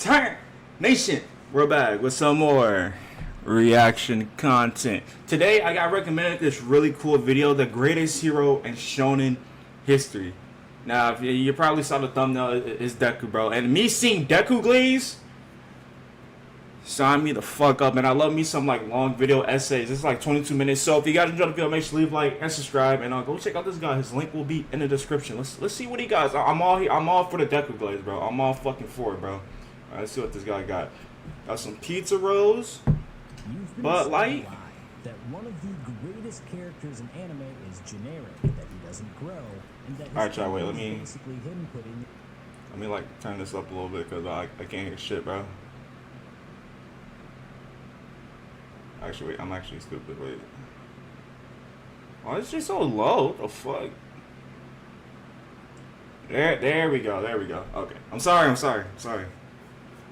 Turn Nation, we're back with some more reaction content. Today I got recommended this really cool video, the greatest hero in Shonen history. Now if you probably saw the thumbnail, it's Deku, bro. And me seeing Deku glaze sign me the fuck up, and I love me some like long video essays. It's like 22 minutes. So if you guys enjoyed the video, make sure to leave a like and subscribe, and go check out this guy. His link will be in the description. Let's see what he got. I'm all here. I'm all for the Deku glaze, bro. I'm all fucking for it, bro. All right, let's see what this guy got. Got some pizza rolls, Bud Light. That one of the greatest characters in anime is generic, that he doesn't grow, and that all right, y'all, wait. Let me like turn this up a little bit because I can't hear shit, bro. Actually, wait, I'm actually stupid. Wait. Why is it so low? What the fuck? There we go. There we go. Okay. I'm sorry.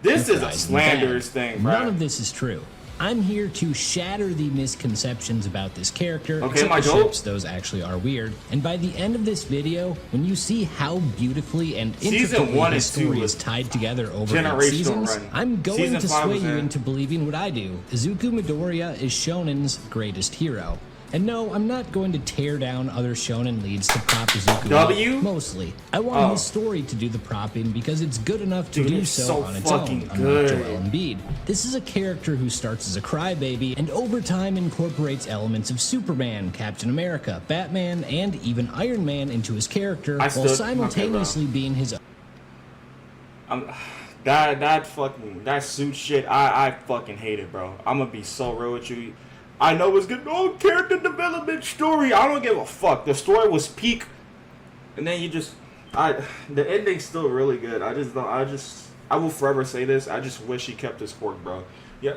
This is a slanderous thing, bro. None of this is true. I'm here to shatter the misconceptions about this character. Okay, my goat. Those actually are weird. And by the end of this video, when you see how beautifully and intricately the story is tied together over 8 seasons, I'm going to sway you into believing what I do. Izuku Midoriya is Shonen's greatest hero. And no, I'm not going to tear down other shonen leads to prop Izuku up, mostly. I want his story to do the propping because it's good enough to do so on its own, unlike Joel Embiid. This is a character who starts as a crybaby and over time incorporates elements of Superman, Captain America, Batman, and even Iron Man into his character, while simultaneously being his own. That suit shit, I fucking hate it, bro. I'm gonna be so real with you. I know it's good. Oh, character development story. I don't give a fuck. The story was peak, and then the ending's still really good. I will forever say this. I just wish he kept his quirk, bro. Yeah,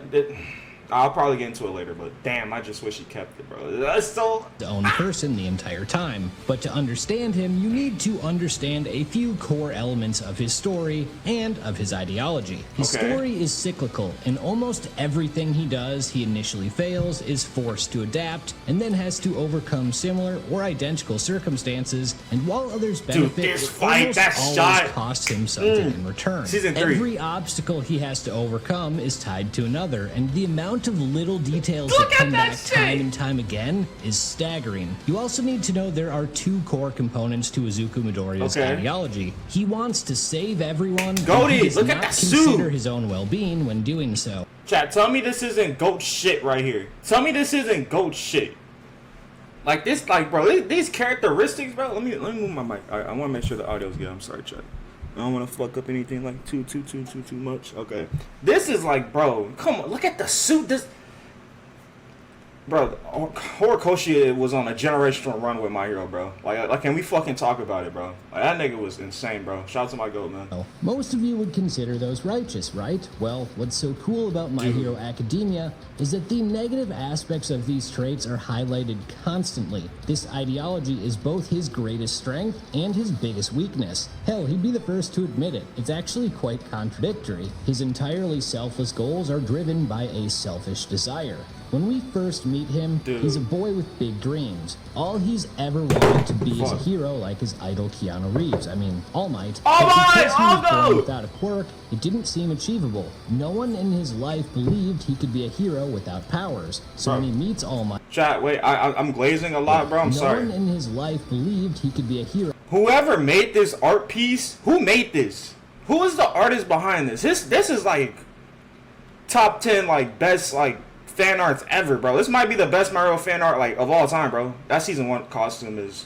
I'll probably get into it later, but damn, I just wish he kept it, bro. That's so his own person the entire time. But to understand him, you need to understand a few core elements of his story and of his ideology. His story is cyclical. In almost everything he does, he initially fails, is forced to adapt, and then has to overcome similar or identical circumstances. And while others benefit, it almost always costs him something in return. Every obstacle he has to overcome is tied to another, and the amount of little details that come back time and time again is staggering. You also need to know there are 2 core components to Izuku Midoriya's ideology. He wants to save everyone, but he does not consider his own well-being when doing so. Chat, tell me this isn't goat shit right here. Tell me this isn't goat shit. Like this, like, bro, these characteristics, bro. Let me move my mic. I want to make sure the audio's good. I'm sorry, chat. I don't want to fuck up anything like too much. Okay. This is like, bro, come on, look at the suit. This, bro, Horikoshi was on a generational run with My Hero, bro. Like, can we fucking talk about it, bro? Like, that nigga was insane, bro. Shout out to my goat, man. Well, most of you would consider those righteous, right? Well, what's so cool about My Hero Academia is that the negative aspects of these traits are highlighted constantly. This ideology is both his greatest strength and his biggest weakness. Hell, he'd be the first to admit it. It's actually quite contradictory. His entirely selfless goals are driven by a selfish desire. When we first meet him, he's a boy with big dreams. All he's ever wanted to be is a hero like his idol Keanu Reeves. I mean, All Might. But because he was born without a quirk, it didn't seem achievable. No one in his life believed he could be a hero without powers. So when he meets All Might... Chat, wait, I'm glazing a lot, bro. I'm sorry. No one in his life believed he could be a hero. Whoever made this art piece, who made this? Who is the artist behind this? This is like top 10 like best like fan arts ever, bro. This might be the best Mario fan art like of all time, bro. That season 1 costume is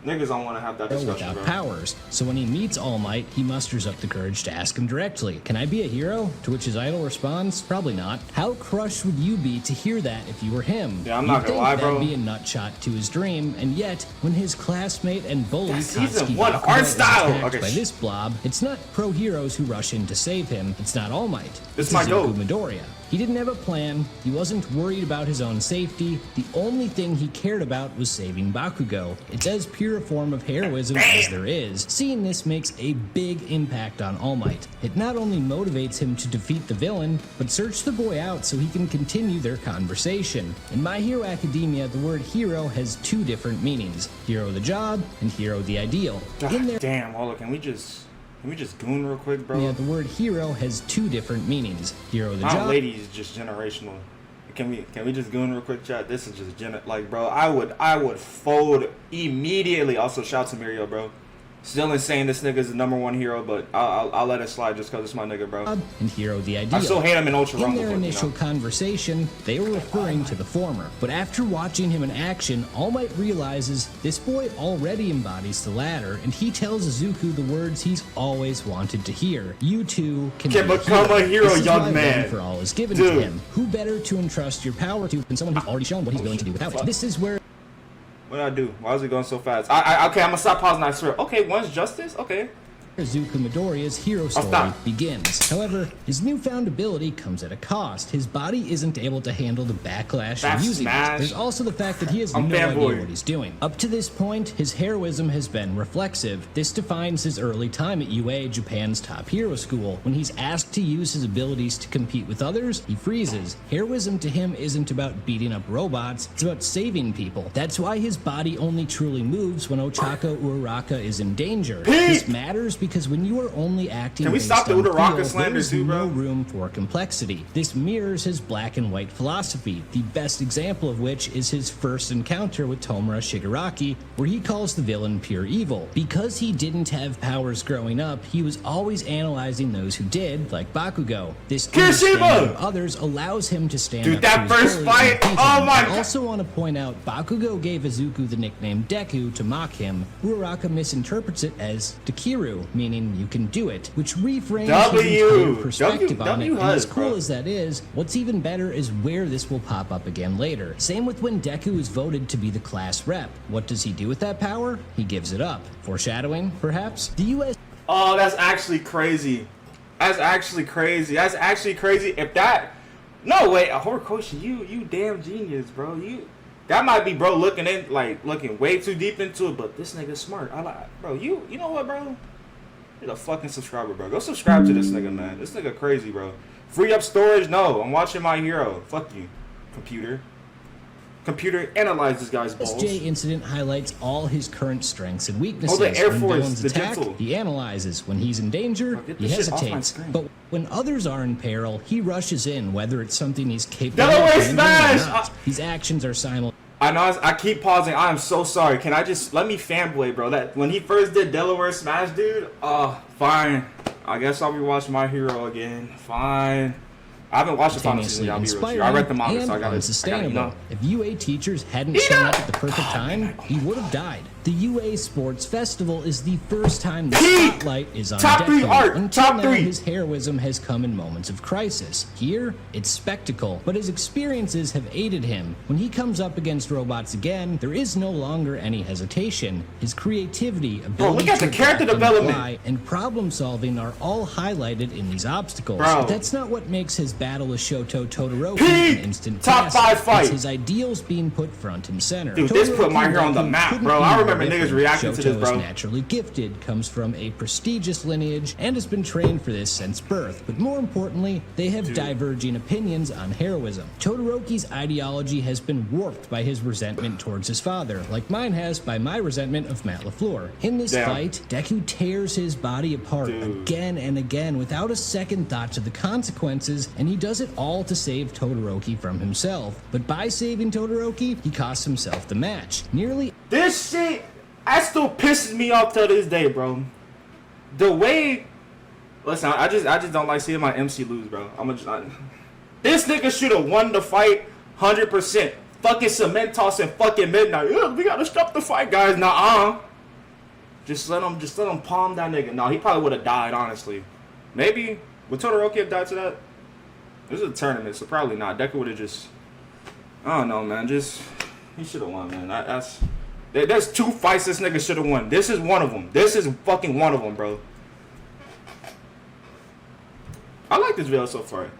niggas don't want to have that discussion, without bro. powers. So when he meets All Might, he musters up the courage to ask him directly, "Can I be a hero?" To which his idol responds, "Probably not." How crushed would you be to hear that if you were him? Yeah, I'm not gonna lie, bro. That'd be a nutshot to his dream, and yet when his classmate and bully season 1 art style by this blob, it's not pro heroes who rush in to save him. It's not All Might. It's my goat. Midoriya. He didn't have a plan, he wasn't worried about his own safety, the only thing he cared about was saving Bakugo. It's as pure a form of heroism as there is. Seeing this makes a big impact on All Might. It not only motivates him to defeat the villain, but search the boy out so he can continue their conversation. In My Hero Academia, the word hero has 2 different meanings. Hero the job, and hero the ideal. Damn, hold on, can we just... Can we just goon real quick, bro? Yeah, the word hero has two different meanings. Hero the My job. lady is just generational. Can we just goon real quick, chat? This is just like, bro. I would fold immediately. Also, shout to Mirio, bro. Still insane. This nigga is the #1 hero, but I'll let it slide just because it's my nigga, bro. And hero the ideal. I still hate him in Ultra Rumble. In their initial conversation, they were referring to the former. But after watching him in action, All Might realizes this boy already embodies the latter, and he tells Izuku the words he's always wanted to hear. You too can become a hero, this is young why man. One for all is given Dude. to him. Who better to entrust your power to than someone who's already shown what he's willing to do without it? This is where What did I do? Why is it going so fast? Okay, I'm gonna stop pausing. I swear. Okay, one's justice. Okay. Izuku Midoriya's hero story begins. However, his newfound ability comes at a cost. His body isn't able to handle the backlash of using it. There's also the fact that he has no idea what he's doing. Up to this point, his heroism has been reflexive. This defines his early time at UA, Japan's top hero school. When he's asked to use his abilities to compete with others, he freezes. Heroism to him isn't about beating up robots, it's about saving people. That's why his body only truly moves when Ochako Uraraka is in danger. This matters because when you are only acting based on feel, there is no room for complexity. This mirrors his black and white philosophy, the best example of which is his first encounter with Tomura Shigaraki, where he calls the villain pure evil. Because he didn't have powers growing up, he was always analyzing those who did, like Bakugo. This understanding of others allows him to stand up that to his first fight, oh my God. I also want to point out, Bakugo gave Izuku the nickname Deku to mock him. Uraraka misinterprets it as Takiru, meaning you can do it, which reframes his entire perspective on it. And as cool as that is, what's even better is where this will pop up again later. Same with when Deku is voted to be the class rep. What does he do with that power? He gives it up. Foreshadowing, perhaps? The US... Oh, that's actually crazy. That's actually crazy. That's actually crazy. If that... No, wait, Horikoshi, you damn genius, bro. That might be bro looking way too deep into it, but this nigga's smart. Bro, you know what, bro? You're a fucking subscriber, bro. Go subscribe to this nigga, man. This nigga crazy, bro. Free up storage? No. I'm watching my hero. Fuck you, computer. Computer, analyze this guy's balls. SJ incident highlights all his current strengths and weaknesses. The Air when Force, villains the attack, gentle. he analyzes. When he's in danger, he hesitates. But when others are in peril, he rushes in, whether it's something he's capable of handling or not. His actions are simultaneous. I know, I keep pausing. I am so sorry. Can I just let me fanboy, bro? That when he first did Delaware Smash, dude. Fine. I guess I'll be watching My Hero again. Fine. I haven't watched the final season. I'll be real with you. I read the manga, so I gotta. If UA teachers hadn't shown up at the perfect time, he would have died. The UA Sports Festival is the first time the spotlight is on Deku. Until now, his heroism has come in moments of crisis. Here, it's spectacle, but his experiences have aided him. When he comes up against robots again, there is no longer any hesitation. His creativity, ability to character development, and problem solving are all highlighted in these obstacles. But that's not what makes his battle with Shoto Todoroki an instant top 5 fight. It's his ideals being put front and center. Dude, this put My Hero on the map, bro. I remember niggas reacting to this, bro. Shoto is naturally gifted, comes from a prestigious lineage, and has been trained for this since birth. But more importantly, they have diverging opinions on heroism. Todoroki's ideology has been warped by his resentment towards his father, like mine has by my resentment of Matt LaFleur. In this fight, Deku tears his body apart again and again without a second thought to the consequences, and he does it all to save Todoroki from himself. But by saving Todoroki, he costs himself the match. This shit, that still pisses me off till this day, bro. The way, listen, I just don't like seeing my MC lose, bro. This nigga should have won the fight 100%. Fucking cement toss and fucking midnight. We gotta stop the fight, guys. Nah, just let him palm that nigga. No, he probably would have died, honestly. Maybe would Todoroki have died to that? This is a tournament, so probably not. Deku would have just, I don't know, man. He should have won, man. There's 2 fights this nigga should have won. This is one of them. This is fucking one of them, bro. I like this video so far.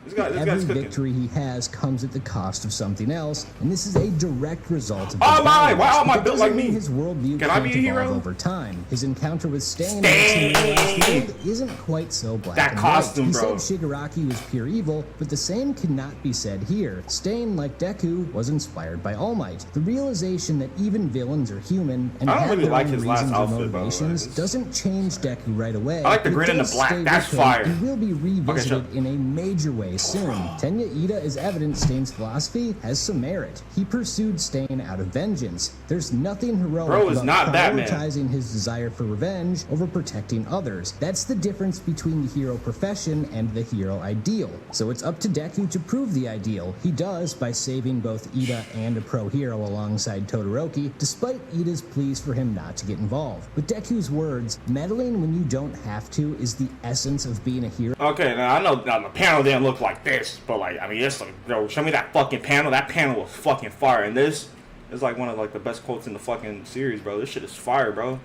This guy's Every cooking. victory he has comes at the cost of something else, and this is a direct result of Oh my! values. Wow, am I But built doesn't like me? mean his worldview Can I be a can't hero? evolve over time. His encounter with Stain makes him realize the world isn't quite so black That and costume, white. bro. He said Shigaraki was pure evil, but the same cannot be said here. Stain, like Deku, was inspired by All Might. The realization that even villains are human and I don't have really their like own his last reasons or outfit, by the way. motivations doesn't change Deku right away. I like the but green and the does black. stay That's with him fire. and will be revisited shut- in a major way soon. Tenya Ida is evident Stain's philosophy has some merit. He pursued Stain out of vengeance. There's nothing heroic Bro is about not Batman. prioritizing his desire for revenge over protecting others. That's the difference between the hero profession and the hero ideal. So it's up to Deku to prove the ideal. He does by saving both Ida and a pro hero alongside Todoroki, despite Ida's pleas for him not to get involved. With Deku's words, meddling when you don't have to is the essence of being a hero. Okay, now I know now the panel didn't look like this, but like I mean, it's like, bro, show me that fucking panel. That panel was fucking fire, and this is like one of like the best quotes in the fucking series, bro. This shit is fire, bro.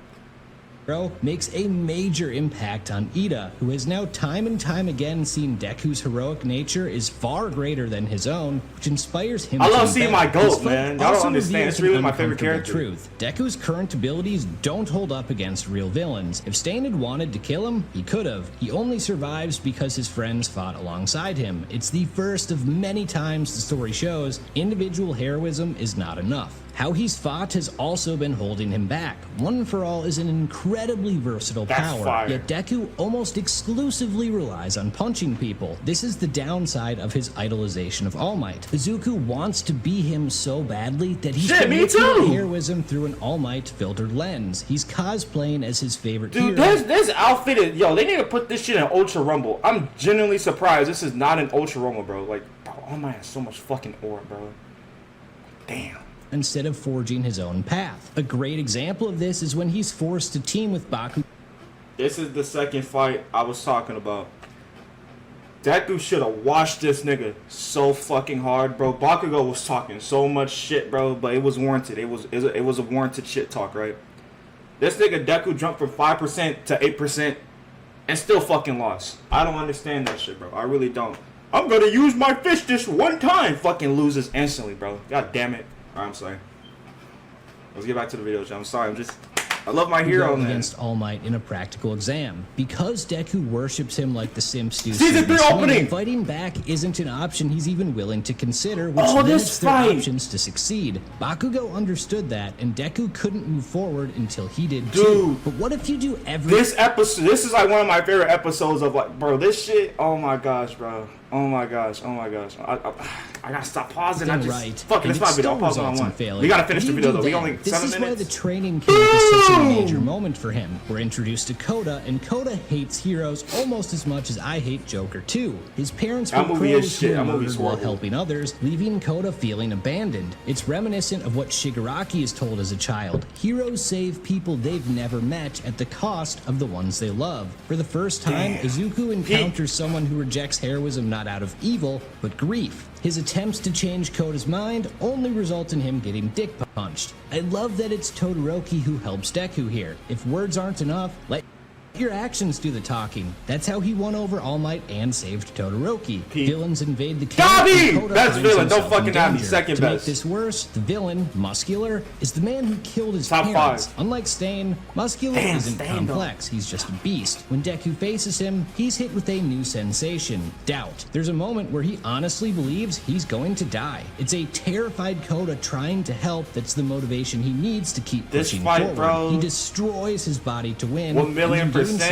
Makes a major impact on Ida, who has now time and time again seen Deku's heroic nature is far greater than his own, which inspires him I to love be seeing better. my goat, This fight man. Y'all don't also understand. reveals It's really an my favorite uncomfortable character. truth. Deku's current abilities don't hold up against real villains. If Stain had wanted to kill him, he could have. He only survives because his friends fought alongside him. It's the first of many times the story shows individual heroism is not enough. How he's fought has also been holding him back. One for All is an incredibly versatile That's power, fire. yet Deku almost exclusively relies on punching people. This is the downside of his idolization of All Might. Izuku wants to be him so badly that he's Shit, been me looking at too! heroism through an All Might filtered lens. He's cosplaying as his favorite Dude, hero. this outfit is they need to put this shit in Ultra Rumble. I'm genuinely surprised this is not an Ultra Rumble, bro. Like, bro, oh my, has so much fucking aura, bro. Damn. Instead of forging his own path. A great example of this is when he's forced to team with Baku. This is the second fight I was talking about. Deku should have washed this nigga so fucking hard, bro. Bakugo was talking so much shit, bro, but it was warranted. It was a warranted shit talk, right? This nigga Deku jumped from 5% to 8% and still fucking lost. I don't understand that shit, bro. I really don't. I'm gonna use my fish this one time. Fucking loses instantly, bro. God damn it. Alright, I'm sorry. Let's get back to the video, John. I'm sorry. I love my hero, man. Against All Might in a practical exam. Because Deku worships him like the Simps do. Season 3 opening! Fighting back isn't an option he's even willing to consider, which Oh, limits this their fight! options to succeed. Bakugo understood that, and Deku couldn't move forward until he did Dude. too. But what if you do everything? This is like one of my favorite episodes of like, bro, this shit, oh my gosh, bro. Oh my gosh. I gotta stop pausing. I just, right. fuck it, And it's my video. I'll pause when I results in want. failure. We gotta finish the You video do though. We that. only This 7 is minutes. why the training camp is such a major moment for him. We're introduced to Koda, and Koda hates heroes almost as much as I hate Joker too. His parents were That movie is pros shit. who That were movie's murdered while horrible. helping others, leaving Koda feeling abandoned. It's reminiscent of what Shigaraki is told as a child. Heroes save people they've never met at the cost of the ones they love. For the first time, Damn. Izuku encounters someone who rejects heroism not out of evil, but grief. His attempts to change Koda's mind only result in him getting dick punched. I love that it's Todoroki who helps Deku here. If words aren't enough, let your actions do the talking. That's how he won over All Might and saved Todoroki. Pete. Villains invade the Got camp. me! and Koda Best finds villain. Don't himself in fucking have me. danger. Second To make best. this worse, the villain, Muscular, is the man who killed his Top parents. 5. Unlike Stain, Muscular Damn, isn't Stain, though. complex. He's just a beast. When Deku faces him, he's hit with a new sensation, doubt. There's a moment where he honestly believes he's going to die. It's a terrified Koda trying to help that's the motivation he needs to keep This pushing fight, forward. bro. He destroys his body to win. 1,000,000%. And in doing so,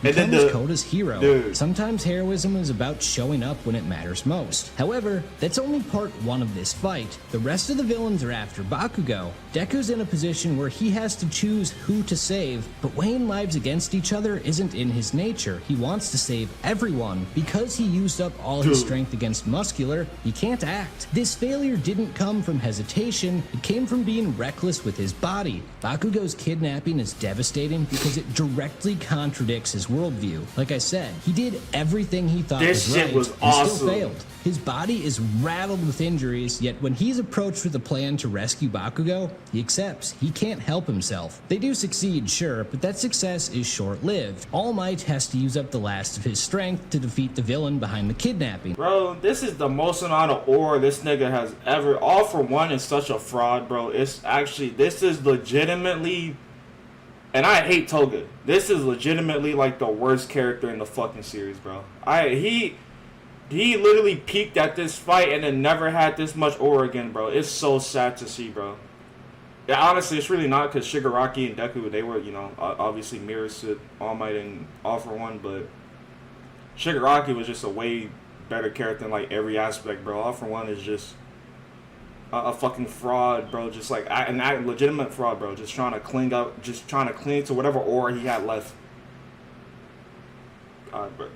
And then becomes the- Koda's hero. Dude. Sometimes heroism is about showing up when it matters most. However, that's only part one of this fight. The rest of the villains are after Bakugo. Deku's in a position where he has to choose who to save, but weighing lives against each other isn't in his nature. He wants to save everyone. Because he used up all his Dude. strength against Muscular, he can't act. This failure didn't come from hesitation, it came from being reckless with his body. Bakugo's kidnapping is devastating because it directly contradicts his worldview. Like I said, he did everything he thought This was shit right was and awesome. still failed. His body is rattled with injuries, yet when he's approached with a plan to rescue Bakugo, he accepts. He can't help himself. They do succeed, sure, but that success is short-lived. All Might has to use up the last of his strength to defeat the villain behind the kidnapping. Bro, this is the most amount of ore this nigga has ever. All for One is such a fraud, bro. It's actually, this is legitimately, and I hate Toga. This is legitimately like the worst character in the fucking series, bro. He literally peaked at this fight and then never had this much ore again, bro. It's so sad to see, bro. Yeah, honestly, it's really not, because Shigaraki and Deku, they were, you know, obviously mirrors to All Might and All for One, but Shigaraki was just a way better character in like every aspect, bro. All for One is just a fucking fraud, bro. Just like a legitimate fraud, bro. Just trying to cling to whatever ore he had left. God, bro,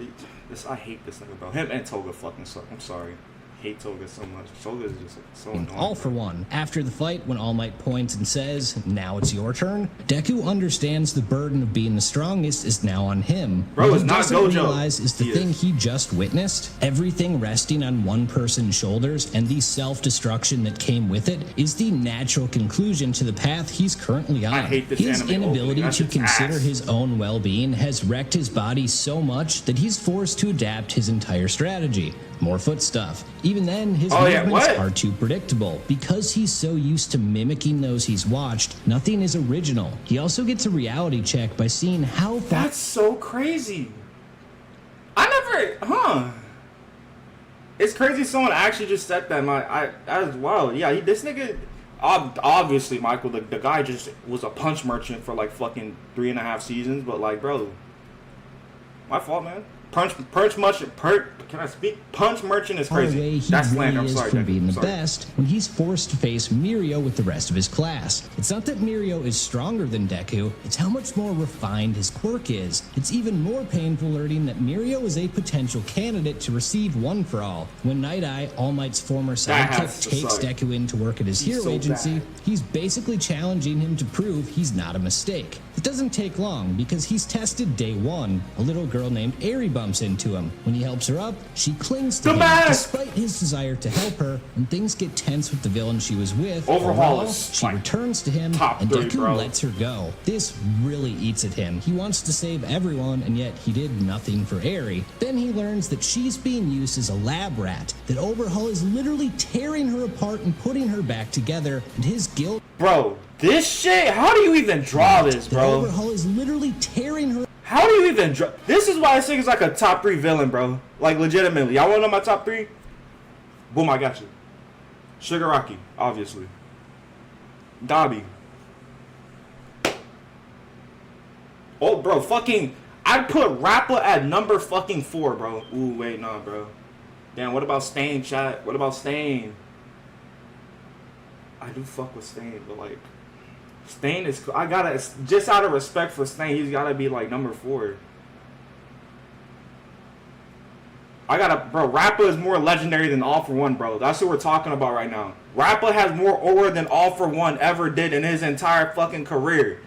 I hate this nigga, bro. Him and Toga fucking suck. I'm sorry. I hate Toga so much. Toga is just so annoying. All for One. After the fight, when All Might points and says, "Now it's your turn," Deku understands the burden of being the strongest is now on him. Bro, what it's he not doesn't Gojo. realize is the thing he just witnessed, everything resting on one person's shoulders and the self-destruction that came with it, is the natural conclusion to the path he's currently on. I hate this His anime inability opening. to consider his own well-being has wrecked his body so much that he's forced to adapt his entire strategy. More foot stuff. Even then, his movements are too predictable. Because he's so used to mimicking those he's watched, nothing is original. He also gets a reality check by seeing how far... That's so crazy. It's crazy someone actually just said that. That is wild. Yeah, this nigga... Obviously, Michael, the guy just was a punch merchant for like fucking 3.5 seasons, but like, bro... My fault, man. Can I speak? Punch merchant is crazy. That's slander. I'm sorry, from being the best when he's forced to face Mirio with the rest of his class. It's not that Mirio is stronger than Deku, it's how much more refined his quirk is. It's even more painful learning that Mirio is a potential candidate to receive One for All. When Night Eye, All Might's former sidekick, takes Deku in to work at his hero agency, he's basically challenging him to prove he's not a mistake. It doesn't take long, because he's tested day one. A little girl named Eri bumps into him. When he helps her up, she clings to him despite his desire to help her. When things get tense with the villain she was with, overall, she returns to him, and Deku lets her go. This really eats at him. He wants to save everyone, and yet he did nothing for Eri. Then he learns that she's being used as a lab rat, that Overhaul is literally tearing her apart and putting her back together, and his guilt... Bro, this shit, how do you even draw this, bro? Overhaul is literally tearing her... How do you even draw... This is why this thing is like a top 3 villain, bro. Like, legitimately. Y'all want to know my top 3? Boom, I got you. Shigaraki, obviously. Dabi. Oh, bro, fucking... I'd put Rappa at number fucking 4, bro. Ooh, wait, nah, bro. Damn, what about Stain, chat? What about Stain? I do fuck with Stain, but like... Stain is... I gotta... Just out of respect for Stain, he's gotta be like number 4. I gotta... Bro, Rappa is more legendary than All for One, bro. That's what we're talking about right now. Rappa has more aura than All for One ever did in his entire fucking career.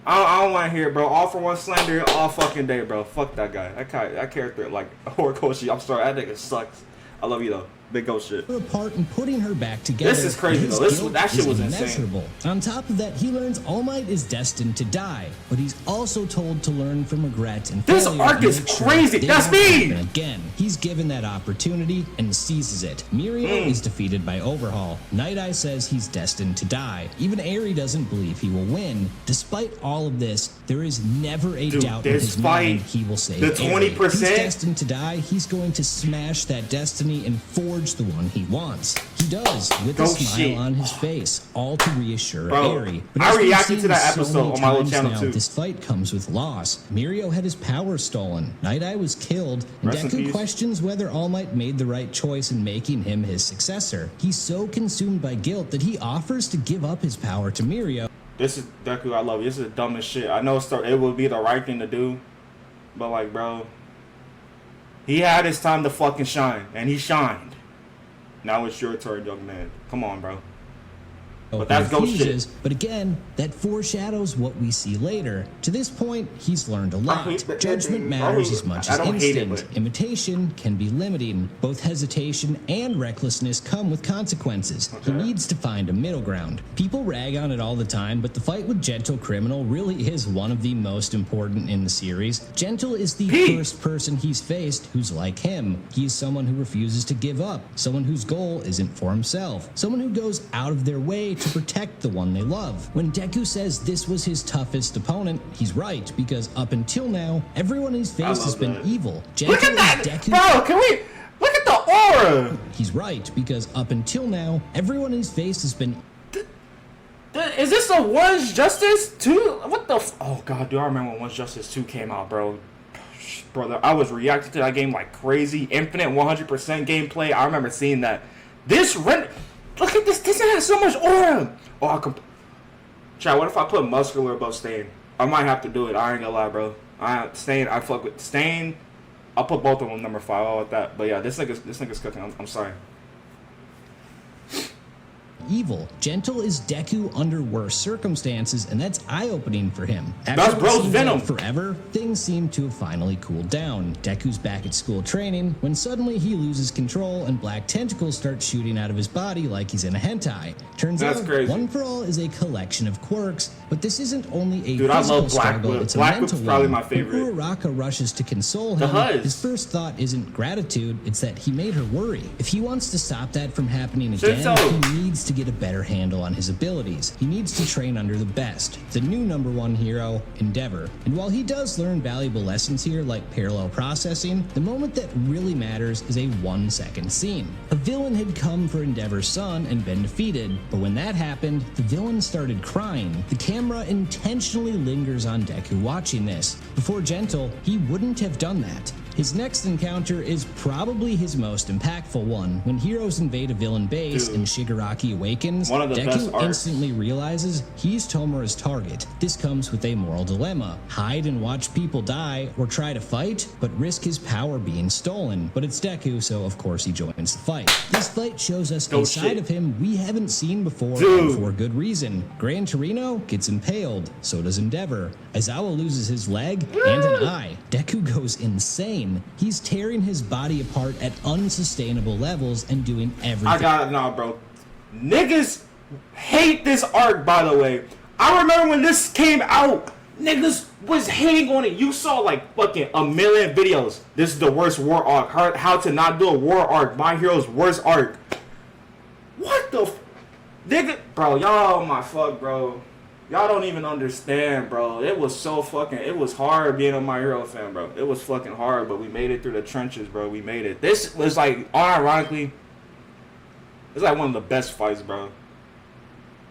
I don't want to hear it, bro. All for One slander all fucking day, bro. Fuck that guy. That character, like, Horikoshi, I'm sorry. That nigga sucks. I love you, though. Big ghost shit. Her apart and putting her back together. This is crazy, though. That shit was insane. On top of that, he learns All Might is destined to die, but he's also told to learn from regret and failure. This arc is crazy. That's me! Again, he's given that opportunity and seizes it. Mirio is defeated by Overhaul. Night Eye says he's destined to die. Even Eri doesn't believe he will win. Despite all of this, there is never a doubt in his mind he will save the 20%. Eri. He's destined to die. He's going to smash that destiny and forge the one he wants. He does, with a smile on his face, all to reassure Eri. But I reacted to that episode on my little channel too. This fight comes with loss. Mirio had his power stolen. Night Eye was killed, and Deku questions whether All Might made the right choice in making him his successor. He's so consumed by guilt that he offers to give up his power to Mirio. This is Deku, I love you. This is the dumbest shit. I know it would be the right thing to do, but like, bro, he had his time to fucking shine, and he shined. Now it's your turn, young man. Come on, bro. But that's who refuses, shit. but again, that foreshadows what we see later. To this point, he's learned a lot. Judgment matters as much as instinct. Imitation can be limiting. Both hesitation and recklessness come with consequences. He needs to find a middle ground. People rag on it all the time, but the fight with Gentle Criminal really is one of the most important in the series. Gentle is the first person he's faced who's like him. He is someone who refuses to give up, someone whose goal isn't for himself, someone who goes out of their way to protect the one they love. When Deku says this was his toughest opponent, he's right, because up until now, everyone he's faced has been evil. Gentle look at that! Deku. Bro, can we look at the aura? He's right, because up until now, everyone he's faced has been. Is this a One's Justice 2? What the oh god, do I remember when One's Justice 2 came out, bro? Brother, I was reacting to that game like crazy. Infinite 100% gameplay. I remember seeing that. Look at this. This has so much aura. Oh, Chat, what if I put muscular above Stain? I might have to do it. I ain't gonna lie, bro. I fuck with Stain. I'll put both of them number 5. All with that. But yeah, this nigga's cooking. I'm sorry. Evil. Gentle is Deku under worse circumstances, and that's eye-opening for him. That's bro's Venom. Forever, things seem to have finally cooled down. Deku's back at school training when suddenly he loses control and black tentacles start shooting out of his body like he's in a hentai. Turns out, crazy. One for All is a collection of quirks, but this isn't only a Dude, physical I love struggle, it's a mental one. Probably my favorite. When Uraraka rushes to console him, his first thought isn't gratitude, it's that he made her worry. If he wants to stop that from happening again, he needs to get a better handle on his abilities. He needs to train under the best, the new number 1 hero, Endeavor. And while he does learn valuable lessons here like parallel processing, the moment that really matters is a 1-second scene. A villain had come for Endeavor's son and been defeated, but when that happened, the villain started crying. The camera intentionally lingers on Deku watching this. Before Gentle, he wouldn't have done that. His next encounter is probably his most impactful one. When heroes invade a villain base and Shigaraki awakens, Deku instantly realizes he's Tomura's target. This comes with a moral dilemma. Hide and watch people die, or try to fight, but risk his power being stolen. But it's Deku, so of course he joins the fight. This fight shows us a side of him we haven't seen before, and for good reason. Gran Torino gets impaled, so does Endeavor. Aizawa loses his leg and an eye. Deku goes insane. He's tearing his body apart at unsustainable levels and doing everything. I got it now, bro. Niggas hate this arc, by the way. I remember when this came out, niggas was hating on it. You saw like fucking a million videos. This is the worst war arc. How to not do a war arc. My Hero's worst arc. What the nigga? Bro, y'all my fuck, bro. Y'all don't even understand, bro. It was so fucking... It was hard being a My Hero fan, bro. It was fucking hard, but we made it through the trenches, bro. We made it. This was like, unironically, it's like one of the best fights, bro.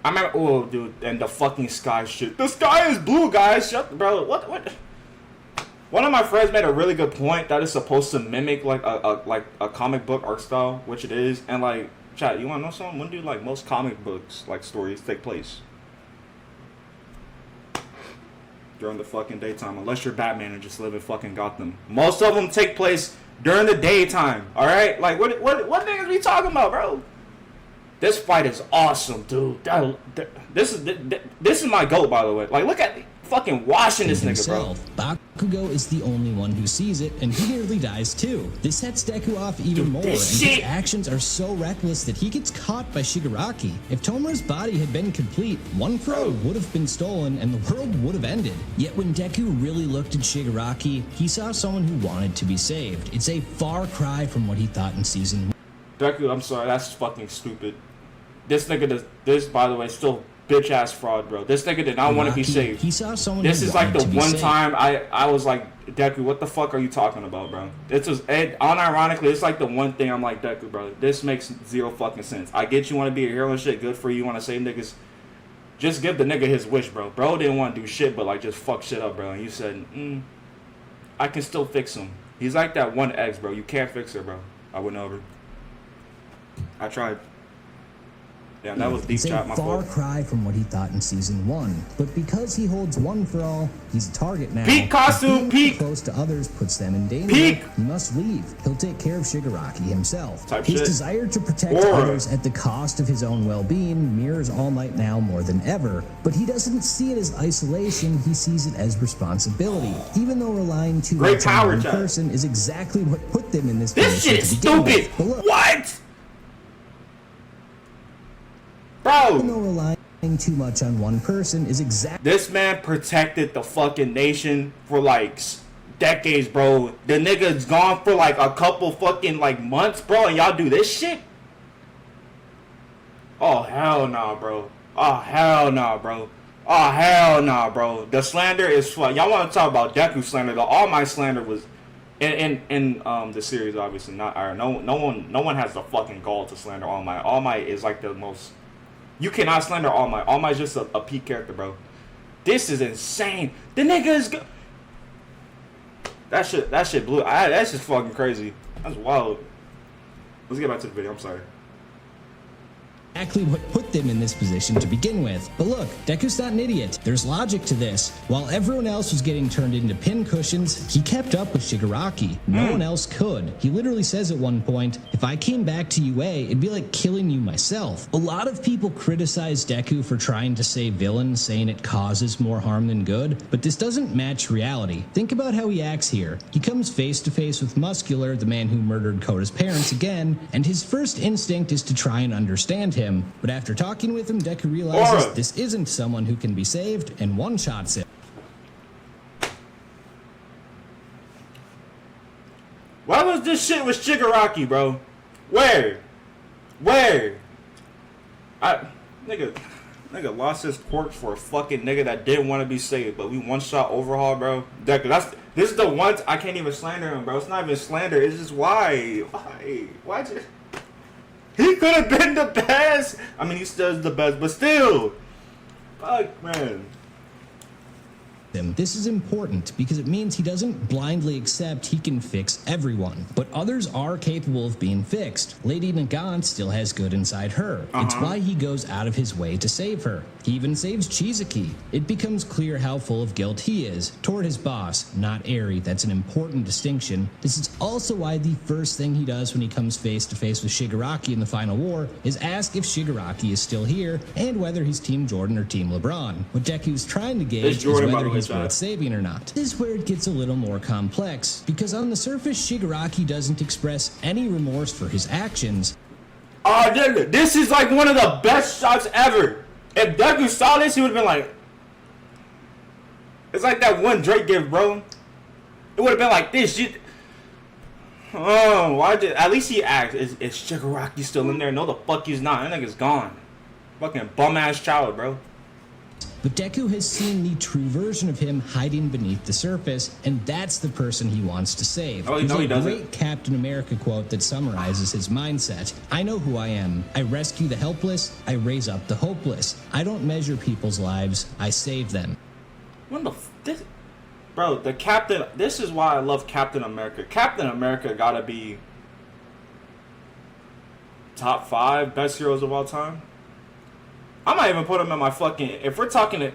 I remember... Oh, dude. And the fucking sky shit. The sky is blue, guys. Shut... Bro, what... One of my friends made a really good point that is supposed to mimic, like, a comic book art style, which it is. And, like, chat, you want to know something? When do, like, most comic books, like, stories take place? During the fucking daytime, unless you're Batman and just live in fucking Gotham. Most of them take place during the daytime. All right, like what niggas we talking about, bro? This fight is awesome, dude. This is my goat, by the way. Like, look at fucking washing this nigga, bro. Bakugo is the only one who sees it, and he nearly dies too. This sets Deku off even more, and his actions are so reckless that he gets caught by Shigaraki. If Tomura's body had been complete, one throw would have been stolen, and the world would have ended. Yet when Deku really looked at Shigaraki, he saw someone who wanted to be saved. It's a far cry from what he thought in season 1. Deku, I'm sorry, that's fucking stupid. This nigga does this, by the way, still bitch ass fraud, bro. This nigga did not want to be saved. He saw someone. This is like the one time I was like, Deku, what the fuck are you talking about, bro? This was unironically, it's like the one thing I'm like, Deku, bro. This makes zero fucking sense. I get you want to be a hero and shit, good for you. You want to save niggas. Just give the nigga his wish, bro. Bro didn't want to do shit, but like just fuck shit up, bro. And you said, I can still fix him. He's like that one ex, bro. You can't fix her, bro. I went over. I tried. Damn, that was deep It's chat, a my far fault. cry from what he thought in season 1, but because he holds one for all, he's a target now. Peak costume, If being peak. too close to others puts them in danger. Peak. He must leave. He'll take care of Shigaraki himself. Type His shit. desire to protect Aura. others at the cost of his own well-being mirrors All Might now more than ever, but he doesn't see it as isolation, he sees it as responsibility. Even though relying too Great much on power one chat. person is exactly what put them in this This position shit is to begin stupid. with. But look, What? even Bro, though relying too much on one person is exactly this man protected the fucking nation for like decades, bro. The nigga's gone for like a couple fucking like months, bro, and y'all do this shit? Oh, hell nah, bro. Oh, hell nah, bro. Oh, hell nah, bro. The slander is fuck. Y'all want to talk about Deku slander? The All Might slander was in the series, obviously not. No one has the fucking gall to slander All Might. All Might is like the most. You cannot slander All Might. All Might's just a peak character, bro. This is insane. The nigga is. That shit blew. That's just fucking crazy. That's wild. Let's get back to the video. I'm sorry. exactly what put them in this position to begin with. But look, Deku's not an idiot. There's logic to this. While everyone else was getting turned into pin cushions, he kept up with Shigaraki. No one else could. He literally says at one point, if I came back to UA, it'd be like killing you myself. A lot of people criticize Deku for trying to save villains, saying it causes more harm than good, but this doesn't match reality. Think about how he acts here. He comes face to face with Muscular, the man who murdered Koda's parents again, and his first instinct is to try and understand him. But after talking with him, Deku realizes this isn't someone who can be saved and one-shots him. Why was this shit with Shigaraki, bro? Where? Nigga lost his quirk for a fucking nigga that didn't want to be saved, but we one-shot overhaul, bro. Deku, this is the one I can't even slander him, bro. It's not even slander. It's just why just... He could have been the best. I mean, he still is the best, but still. Fuck, man. This is important because it means he doesn't blindly accept he can fix everyone, but others are capable of being fixed. Lady Nagant still has good inside her. It's why he goes out of his way to save her. He even saves Chizaki. It becomes clear how full of guilt he is toward his boss, not Eri. That's an important distinction. This is also why the first thing he does when he comes face to face with Shigaraki in the final war is ask if Shigaraki is still here and whether he's Team Jordan or Team LeBron. What Deku's trying to gauge is whether he's worth saving or not. This is where it gets a little more complex, because on the surface, Shigaraki doesn't express any remorse for his actions. Oh, this is like one of the best shots ever. If Deku saw this, he would have been like... It's like that one Drake gift, bro. It would have been like this shit. Oh, why did... At least he asked, is Shigaraki still in there? No, the fuck he's not. That nigga's gone. Fucking bum-ass child, bro. But Deku has seen the true version of him hiding beneath the surface, and that's the person he wants to save. Oh, There's no, he a doesn't. great Captain America quote that summarizes his mindset. I know who I am. I rescue the helpless. I raise up the hopeless. I don't measure people's lives. I save them. What the this, bro, the Captain... This is why I love Captain America. Captain America gotta be... top 5 best heroes of all time. I might even put him in my fucking... If we're talking...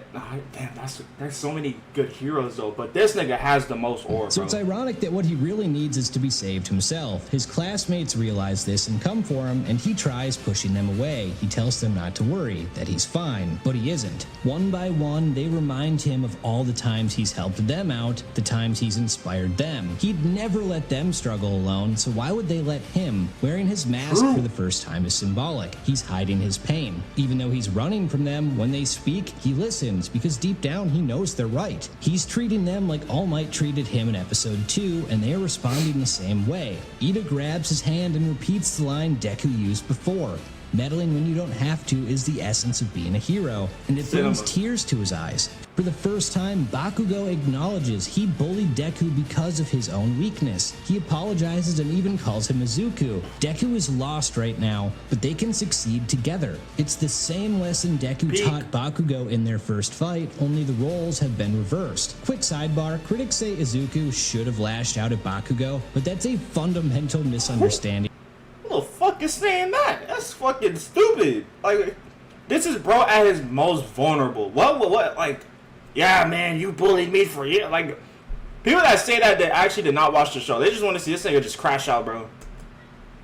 Damn, there's so many good heroes, though. But this nigga has the most aura, So bro. it's ironic that what he really needs is to be saved himself. His classmates realize this and come for him, and he tries pushing them away. He tells them not to worry, that he's fine, but he isn't. One by one, they remind him of all the times he's helped them out, the times he's inspired them. He'd never let them struggle alone, so why would they let him? Wearing his mask for the first time is symbolic. He's hiding his pain. Even though he's running from them, when they speak, he listens, because deep down he knows they're right. He's treating them like All Might treated him in episode 2, and they're responding the same way. Ida grabs his hand and repeats the line Deku used before. Meddling when you don't have to is the essence of being a hero, and it brings tears to his eyes. For the first time, Bakugo acknowledges he bullied Deku because of his own weakness. He apologizes and even calls him Izuku. Deku is lost right now, but they can succeed together. It's the same lesson Deku taught Bakugo in their first fight, only the roles have been reversed. Quick sidebar, critics say Izuku should have lashed out at Bakugo, but that's a fundamental misunderstanding. Who the fuck is is saying that? That's fucking stupid. Like, this is bro at his most vulnerable. What? Like, yeah, man, you bullied me for years. Like, people that say that, they actually did not watch the show. They just want to see this nigga just crash out, bro.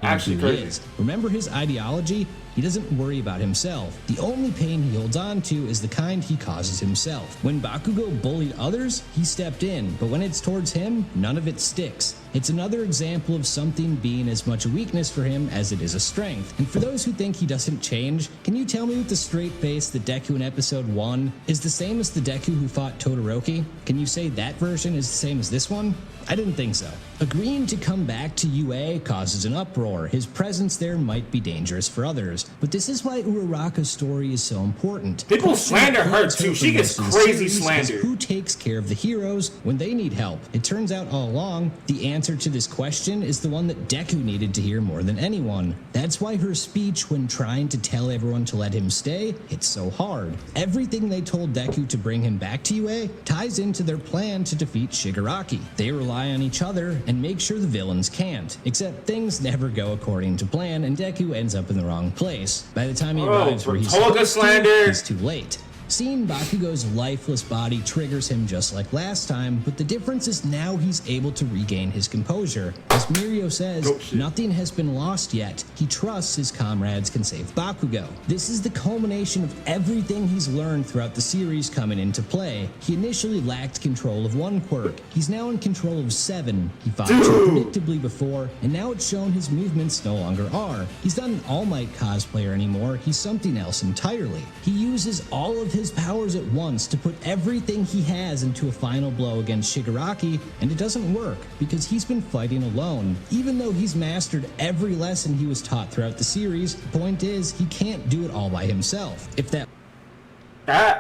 Actually crazy. Remember his ideology? He doesn't worry about himself. The only pain he holds on to is the kind he causes himself. When Bakugo bullied others, he stepped in, but when it's towards him, none of it sticks. It's another example of something being as much a weakness for him as it is a strength. And for those who think he doesn't change, can you tell me with a straight face that Deku in episode 1 is the same as the Deku who fought Todoroki? Can you say that version is the same as this one? I didn't think so. Agreeing to come back to UA causes an uproar. His presence there might be dangerous for others. But this is why Uraraka's story is so important. People slander her too. She gets crazy slander. Who takes care of the heroes when they need help? It turns out all along, the answer to this question is the one that Deku needed to hear more than anyone. That's why her speech when trying to tell everyone to let him stay hits so hard. Everything they told Deku to bring him back to UA ties into their plan to defeat Shigaraki. They rely on each other and make sure the villains can't. Except things never go according to plan and Deku ends up in the wrong place. By the time he arrives where he's supposed to, it's too late. Seeing Bakugo's lifeless body triggers him just like last time, but the difference is now he's able to regain his composure. As Mirio says, nothing has been lost yet. He trusts his comrades can save Bakugo. This is the culmination of everything he's learned throughout the series coming into play. He initially lacked control of one quirk. He's now in control of 7. He fought too predictably before, and now it's shown his movements no longer are. He's not an All Might cosplayer anymore. He's something else entirely. He uses all of his powers at once to put everything he has into a final blow against Shigaraki, and it doesn't work because he's been fighting alone. Even though he's mastered every lesson he was taught throughout the series, the point is he can't do it all by himself. If that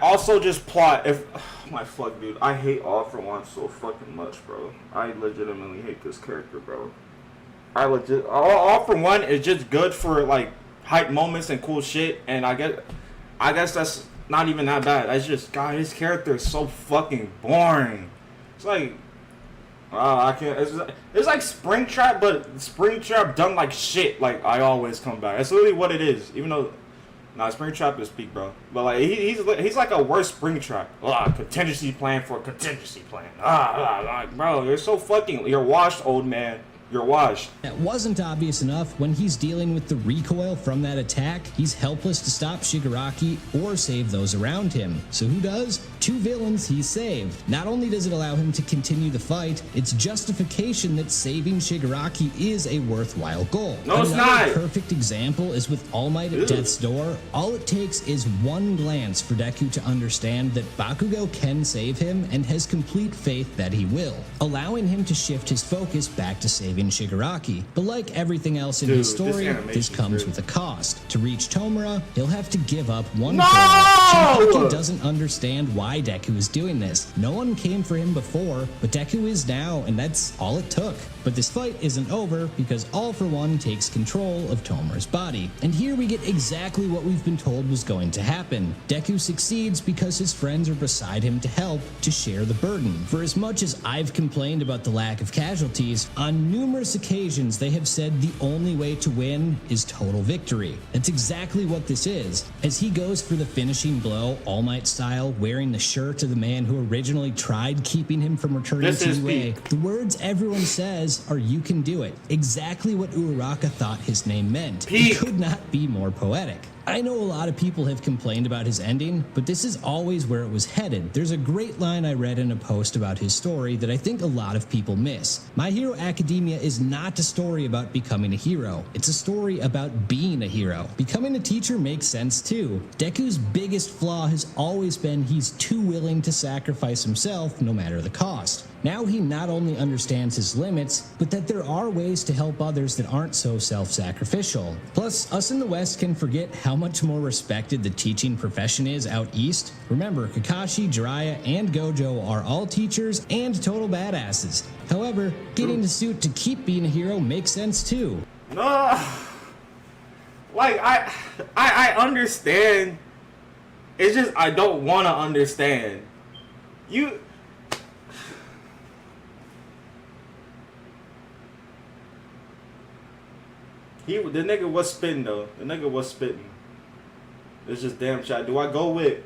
also just plot. If my fuck, dude, I hate All For One so fucking much, bro. I legitimately hate this character, bro. All For One is just good for like hype moments and cool shit, and I guess that's not even that bad. It's just, God, his character is so fucking boring. It's like, I can't. It's like Springtrap, but Springtrap done like shit. Like, I always come back. That's literally what it is. Even though, Springtrap is peak, bro. But like, he's like a worse Springtrap. Contingency plan for a contingency plan. Bro, you're washed, old man. You're washed. That wasn't obvious enough. When he's dealing with the recoil from that attack, he's helpless to stop Shigaraki or save those around him. So who does? 2 villains he's saved. Not only does it allow him to continue the fight, it's justification that saving Shigaraki is a worthwhile goal. No, it's not. Another perfect example is with All Might at Death's Door. All it takes is one glance for Deku to understand that Bakugo can save him and has complete faith that he will, allowing him to shift his focus back to saving Shigaraki. But like everything else in his story, this comes with a cost. To reach Tomura, he'll have to give up one form. Shigaraki doesn't understand why Deku is doing this. No one came for him before, but Deku is now, and that's all it took. But this fight isn't over because All For One takes control of Tomura's body. And here we get exactly what we've been told was going to happen. Deku succeeds because his friends are beside him to help, to share the burden. For as much as I've complained about the lack of casualties, on numerous occasions they have said the only way to win is total victory. That's exactly what this is. As he goes for the finishing blow, All Might style, wearing the shirt of the man who originally tried keeping him from returning to UA, the words everyone says are "you can do it." Exactly what Uraraka thought his name meant. It could not be more poetic. I know a lot of people have complained about his ending, but this is always where it was headed. There's a great line I read in a post about his story that I think a lot of people miss. My Hero Academia is not a story about becoming a hero. It's a story about being a hero. Becoming a teacher makes sense too. Deku's biggest flaw has always been he's too willing to sacrifice himself no matter the cost. Now he not only understands his limits, but that there are ways to help others that aren't so self-sacrificial. Plus, us in the West can forget how much more respected the teaching profession is out east. Remember, Kakashi, Jiraiya, and Gojo are all teachers and total badasses. However, getting a suit to keep being a hero makes sense too. Like, I understand. It's just I don't want to understand. The nigga was spitting though. The nigga was spitting. It's just damn chat. Do I go with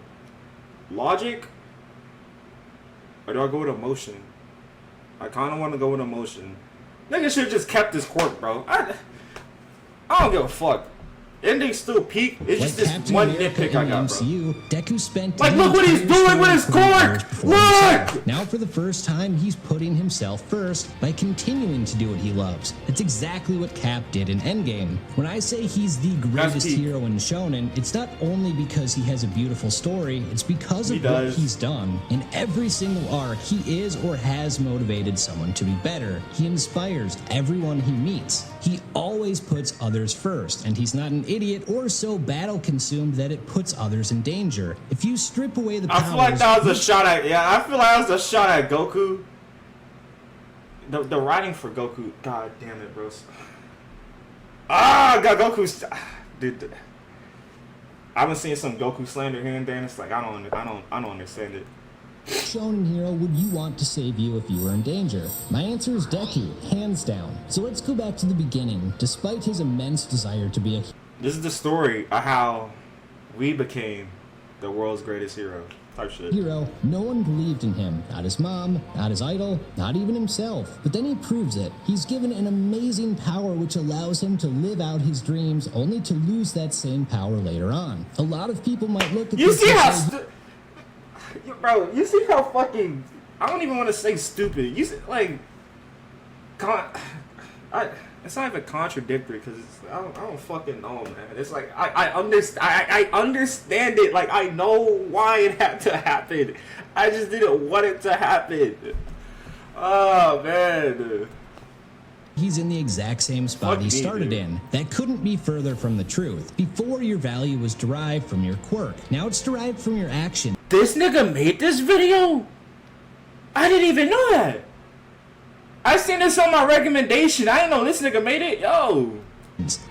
logic or do I go with emotion? I kind of want to go with emotion. Nigga should have just kept his quirk, bro. I don't give a fuck. Ending still peak. It's just this Captain one America nitpick I in the got, bro. MCU, Deku spent Like, look what he's doing with his cork! Look! Now, for the first time, he's putting himself first by continuing to do what he loves. It's exactly what Cap did in Endgame. When I say he's the greatest hero in Shonen, it's not only because he has a beautiful story, it's because of what he's done. In every single arc, he is or has motivated someone to be better. He inspires everyone he meets. He always puts others first, and he's not an idiot or so battle-consumed that it puts others in danger. If you strip away the powers... I feel like that was a shot at... Yeah, I feel like that was a shot at Goku. The writing for Goku... God damn it, bros. God, Goku's... Dude, I've been seeing some Goku slander here and there, and it's like, I don't understand it. Shonen hero would you want to save you if you were in danger? My answer is Deku, hands down. So let's go back to the beginning. Despite his immense desire to be a This is the story of how we became the world's greatest hero. Type shit. Hero, no one believed in him. Not his mom, not his idol, not even himself. But then he proves it. He's given an amazing power which allows him to live out his dreams, only to lose that same power later on. A lot of people might look at You this see and how... say, Bro, you see how fucking... I don't even want to say stupid. You see, like... It's not even contradictory because I don't fucking know, man. It's like I understand it. Like I know why it had to happen. I just didn't want it to happen. Oh man. He's in the exact same spot he started in. That couldn't be further from the truth. Before, your value was derived from your quirk. Now it's derived from your action. This nigga made this video? I didn't even know that. I seen this on my recommendation. I didn't know this nigga made it. Yo.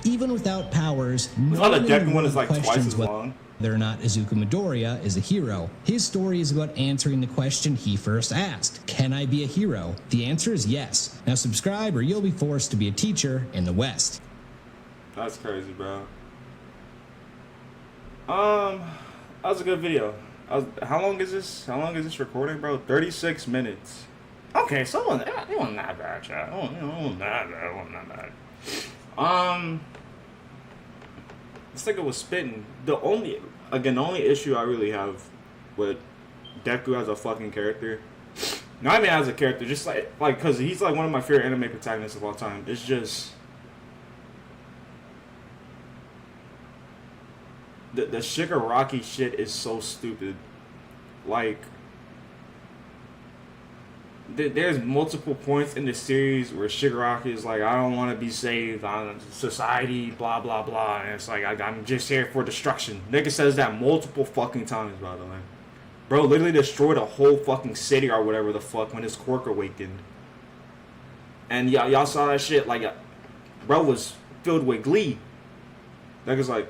Even without powers, the Deku one is like twice as long. Whether or not Izuku Midoriya is a hero. His story is about answering the question he first asked. Can I be a hero? The answer is yes. Now subscribe or you'll be forced to be a teacher in the West. That's crazy, bro. That was a good video. How long is this? How long is this recording, bro? 36 minutes. Okay, so it wasn't that bad, chat. It wasn't that bad. This nigga was spitting. The only issue I really have with Deku as a fucking character, not even as a character, just like because he's like one of my favorite anime protagonists of all time. It's just the Shigaraki shit is so stupid. Like, there's multiple points in the series where Shigaraki is like, I don't want to be saved on society, blah, blah, blah. And it's like, I'm just here for destruction. Nigga says that multiple fucking times, by the way. Bro literally destroyed a whole fucking city or whatever the fuck when his quirk awakened. And y'all saw that shit? Like, bro was filled with glee. Nigga's like,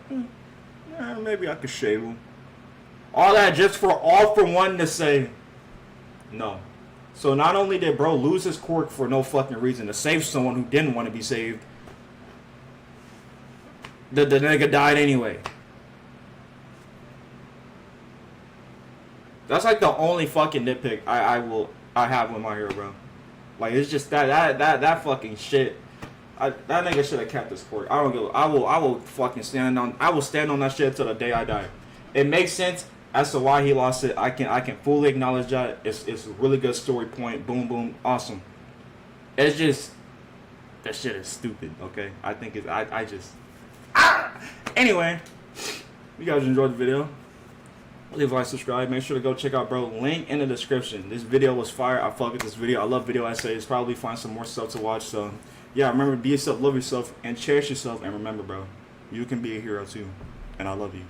maybe I could shave him. All that just for All For One to say no. So not only did bro lose his quirk for no fucking reason to save someone who didn't want to be saved, the nigga died anyway. That's like the only fucking nitpick I have with my hero, bro. Like it's just that fucking shit. That nigga should have kept his quirk. I will fucking stand on that shit till the day I die. It makes sense as to why he lost it. I can fully acknowledge that. It's a really good story point. Boom, boom, awesome. It's just that shit is stupid. Okay, I think it's Anyway, you guys enjoyed the video. Leave a like, subscribe. Make sure to go check out bro. Link in the description. This video was fire. I fuck with this video. I love video essays. Probably find some more stuff to watch. So yeah, remember, be yourself, love yourself, and cherish yourself. And remember, bro, you can be a hero too. And I love you.